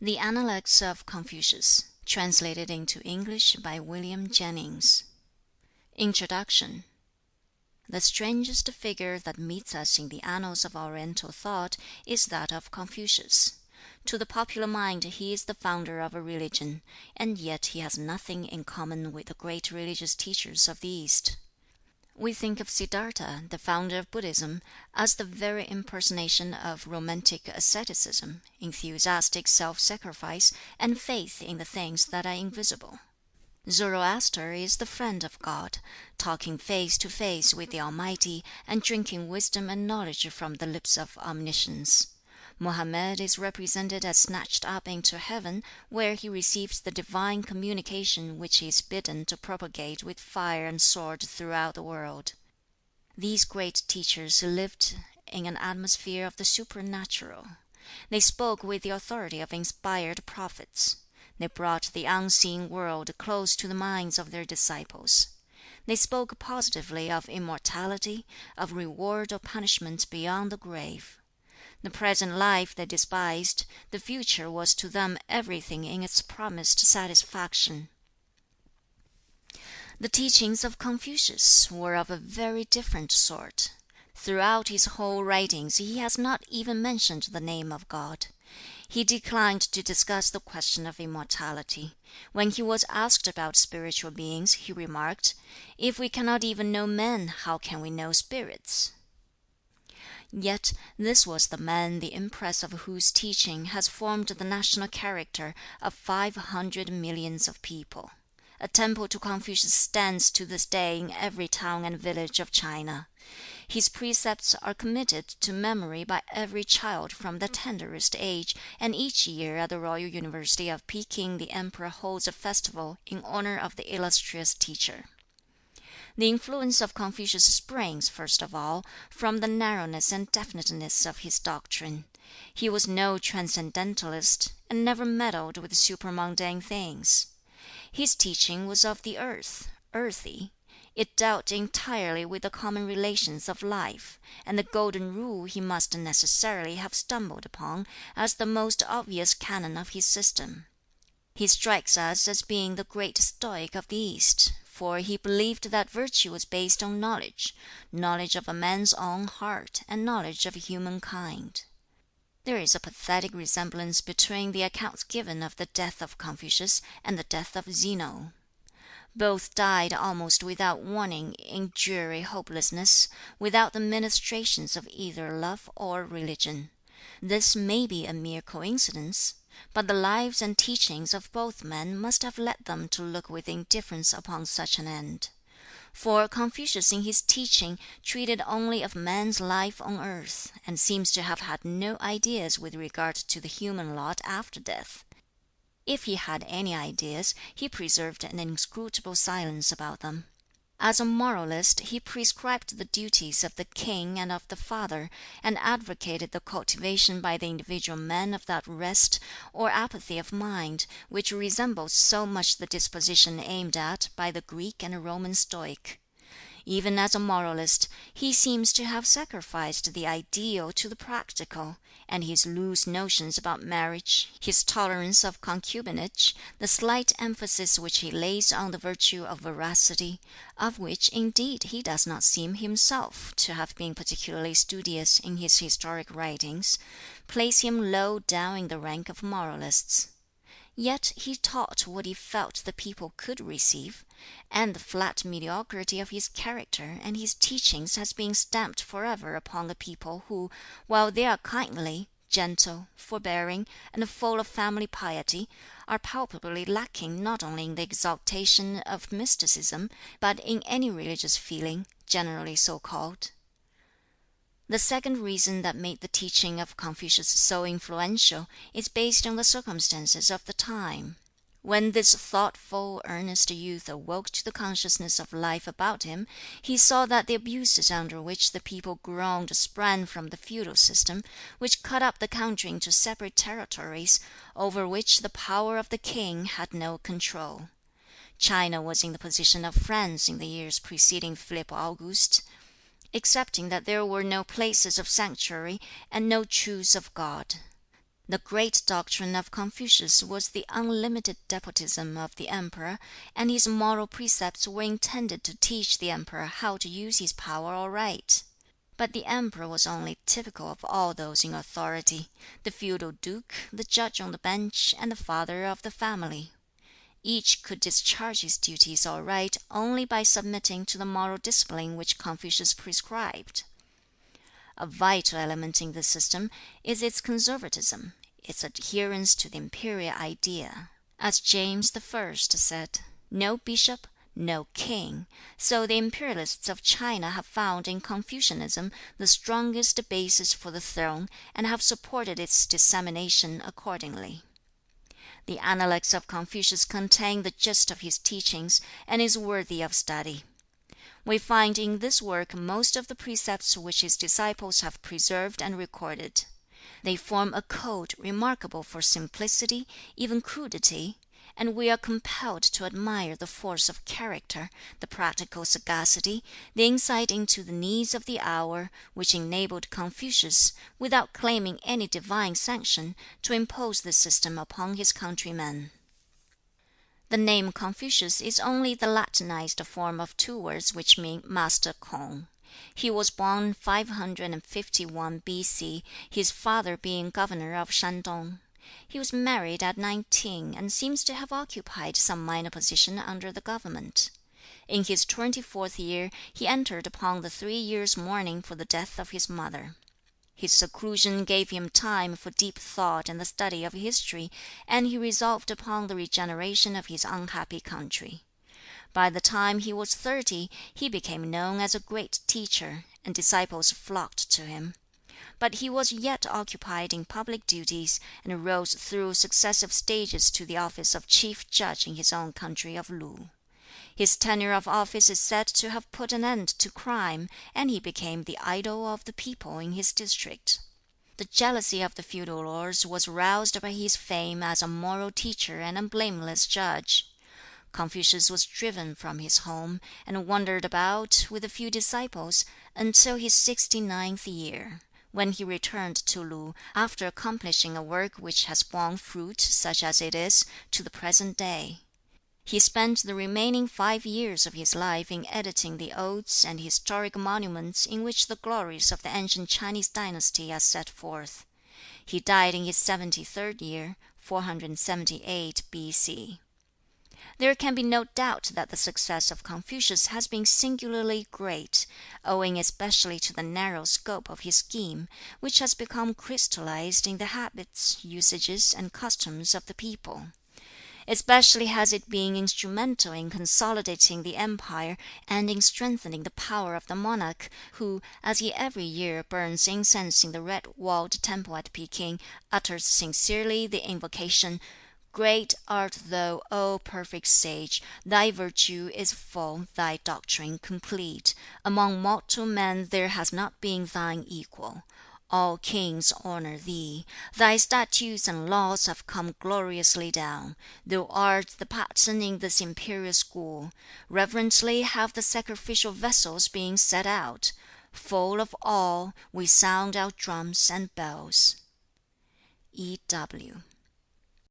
The Analects of Confucius, translated into English by William Jennings. Introduction. The strangest figure that meets us in the annals of Oriental thought is that of Confucius. To the popular mind he is the founder of a religion, and yet he has nothing in common with the great religious teachers of the East. We think of Siddhartha, the founder of Buddhism, as the very impersonation of romantic asceticism, enthusiastic self-sacrifice, and faith in the things that are invisible. Zoroaster is the friend of God, talking face to face with the Almighty, and drinking wisdom and knowledge from the lips of omniscience. Mohammed is represented as snatched up into heaven, where he receives the divine communication which he is bidden to propagate with fire and sword throughout the world. These great teachers lived in an atmosphere of the supernatural. They spoke with the authority of inspired prophets. They brought the unseen world close to the minds of their disciples. They spoke positively of immortality, of reward or punishment beyond the grave. The present life they despised, the future was to them everything in its promised satisfaction. The teachings of Confucius were of a very different sort. Throughout his whole writings he has not even mentioned the name of God. He declined to discuss the question of immortality. When he was asked about spiritual beings, he remarked, "If we cannot even know men, how can we know spirits?" Yet this was the man the impress of whose teaching has formed the national character of 500 millions of people. A temple to Confucius stands to this day in every town and village of China. His precepts are committed to memory by every child from the tenderest age, and each year at the Royal University of Peking the emperor holds a festival in honor of the illustrious teacher. The influence of Confucius springs, first of all, from the narrowness and definiteness of his doctrine. He was no transcendentalist, and never meddled with supramundane things. His teaching was of the earth, earthy. It dealt entirely with the common relations of life, and the golden rule he must necessarily have stumbled upon as the most obvious canon of his system. He strikes us as being the great Stoic of the East, for he believed that virtue was based on knowledge of a man's own heart, and knowledge of humankind. There is a pathetic resemblance between the accounts given of the death of Confucius and the death of Zeno. Both died almost without warning in dreary hopelessness, without the ministrations of either love or religion. This may be a mere coincidence, but the lives and teachings of both men must have led them to look with indifference upon such an end. For Confucius in his teaching treated only of man's life on earth, and seems to have had no ideas with regard to the human lot after death. If he had any ideas, he preserved an inscrutable silence about them. As a moralist, he prescribed the duties of the king and of the father, and advocated the cultivation by the individual man of that rest or apathy of mind, which resembles so much the disposition aimed at by the Greek and Roman Stoic. Even as a moralist, he seems to have sacrificed the ideal to the practical, and his loose notions about marriage, his tolerance of concubinage, the slight emphasis which he lays on the virtue of veracity, of which indeed he does not seem himself to have been particularly studious in his historic writings, place him low down in the rank of moralists. Yet he taught what he felt the people could receive, and the flat mediocrity of his character and his teachings has been stamped forever upon the people who, while they are kindly, gentle, forbearing, and full of family piety, are palpably lacking not only in the exaltation of mysticism, but in any religious feeling, generally so called. The second reason that made the teaching of Confucius so influential is based on the circumstances of the time. When this thoughtful, earnest youth awoke to the consciousness of life about him, he saw that the abuses under which the people groaned sprang from the feudal system, which cut up the country into separate territories, over which the power of the king had no control. China was in the position of France in the years preceding Philip August. excepting that there were no places of sanctuary and no truths of God. The great doctrine of Confucius was the unlimited despotism of the emperor, and his moral precepts were intended to teach the emperor how to use his power aright. But the emperor was only typical of all those in authority, the feudal duke, the judge on the bench, and the father of the family. Each could discharge his duties aright only by submitting to the moral discipline which Confucius prescribed. A vital element in this system is its conservatism, its adherence to the imperial idea. As James I said, "No bishop, no king," so the imperialists of China have found in Confucianism the strongest basis for the throne, and have supported its dissemination accordingly. The Analects of Confucius contain the gist of his teachings, and is worthy of study. We find in this work most of the precepts which his disciples have preserved and recorded. They form a code remarkable for simplicity, even crudity, and we are compelled to admire the force of character, the practical sagacity, the insight into the needs of the hour, which enabled Confucius, without claiming any divine sanction, to impose this system upon his countrymen. The name Confucius is only the Latinized form of two words which mean Master K'ung. He was born 551 B.C., his father being governor of Shandong. He was married at 19, and seems to have occupied some minor position under the government. In his 24th year he entered upon the 3 years' mourning for the death of his mother. His seclusion gave him time for deep thought and the study of history, and he resolved upon the regeneration of his unhappy country. By the time he was 30, he became known as a great teacher, and disciples flocked to him. But he was yet occupied in public duties, and rose through successive stages to the office of chief judge in his own country of Lúnyǔ. His tenure of office is said to have put an end to crime, and he became the idol of the people in his district. The jealousy of the feudal lords was roused by his fame as a moral teacher and a blameless judge. Confucius was driven from his home, and wandered about with a few disciples until his 69th year, when he returned to Lu, after accomplishing a work which has borne fruit, such as it is, to the present day. He spent the remaining 5 years of his life in editing the odes and historic monuments in which the glories of the ancient Chinese dynasty are set forth. He died in his 73rd year, 478 B.C. There can be no doubt that the success of Confucius has been singularly great, owing especially to the narrow scope of his scheme, which has become crystallized in the habits, usages, and customs of the people. Especially has it been instrumental in consolidating the empire, and in strengthening the power of the monarch, who, as he every year burns incense in the red-walled temple at Peking, utters sincerely the invocation, "Great art thou, O perfect sage! Thy virtue is full, thy doctrine complete. Among mortal men there has not been thine equal. All kings honor thee. Thy statutes and laws have come gloriously down. Thou art the pattern in this imperial school. Reverently have the sacrificial vessels been set out. Full of awe, we sound our drums and bells." E.W.